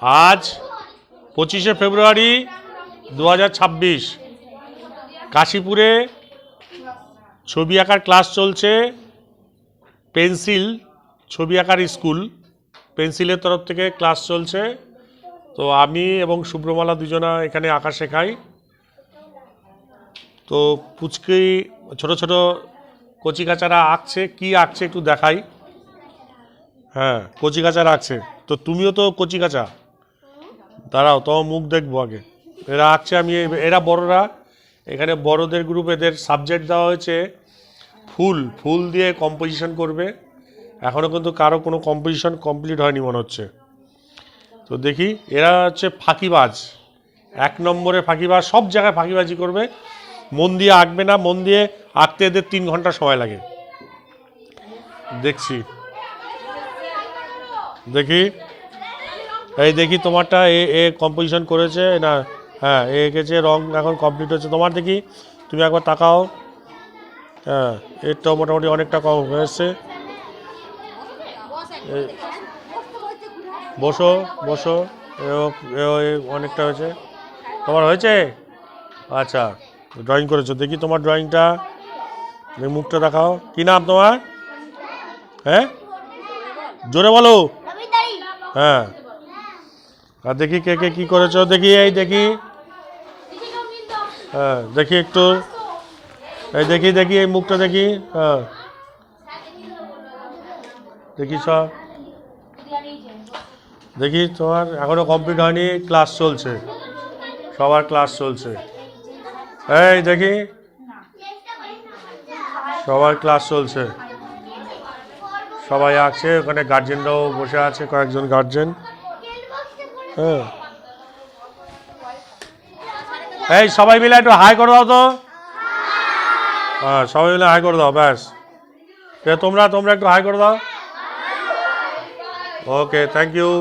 আজ 25শে ফেব্রুয়ারি 2026 কাশীপুরে ছবি আঁকার ক্লাস চলছে। পেন্সিল ছবি আঁকার স্কুল, পেন্সিলের তরফ থেকে ক্লাস চলছে। তো আমি এবং শুভ্রমালা দুজনা এখানে আঁকা শেখাই। তো পুচকি ছোট ছোট কচিকাচারা আঁকছে, কি আঁকছে একটু দেখাই। হ্যাঁ, কচিকাচারা আঁকছে। তো তুমিও তো কচিকাচা, দাঁড়াও তোমার মুখ দেখবো আগে। এরা আঁকছে, আমি এরা বড়রা, এখানে বড়দের গ্রুপ, এদের সাবজেক্ট দেওয়া হয়েছে ফুল। ফুল দিয়ে কম্পোজিশন করবে। এখনও কিন্তু কারো কোনো কম্পোজিশন কমপ্লিট হয়নি মনে হচ্ছে। তো দেখি, এরা হচ্ছে ফাঁকিবাজ, 1 নম্বরে ফাঁকিবাজ, সব জায়গায় ফাঁকিবাজি করবে। মন দিয়ে আঁকবে না, মন দিয়ে আঁকতে এদের 3 ঘন্টা সময় লাগে। দেখছি, দেখি, এই দেখি তোমারটা এ কম্পোজিশন করেছে না? হ্যাঁ, এঁকেছে, রং এখন কমপ্লিট হচ্ছে তোমার। দেখি তুমি একবার তাকাও। হ্যাঁ, এরটাও মোটামুটি অনেকটা কম হয়েছে। বসো বসো, অনেকটা হয়েছে। তোমার হয়েছে? আচ্ছা, ড্রয়িং করেছো, দেখি তোমার ড্রয়িংটা, মুখটা দেখাও। কি নাম তোমার? হ্যাঁ, জোরে বলো। হ্যাঁ, আর দেখি কে কে কী করেছো, দেখি, এই দেখি। হ্যাঁ, দেখি একটু, এই দেখি দেখি, এই মুখটা দেখি। হ্যাঁ, দেখি সব, দেখি তোমার এখনো কমপ্লিট হয়নি, ক্লাস চলছে, সবার ক্লাস চলছে। এই দেখি, সবার ক্লাস চলছে, সবাই আঁকছে। ওখানে গার্জেনরাও বসে আছে, কয়েকজন গার্জেন। হ্যাঁ, এই সবাই মিলে একটু হাই করে দাও তো। হ্যাঁ, সবাই মিলে হাই করে দাও, ব্যাস। তোমরা একটু হাই করে দাও। ওকে, থ্যাংক ইউ।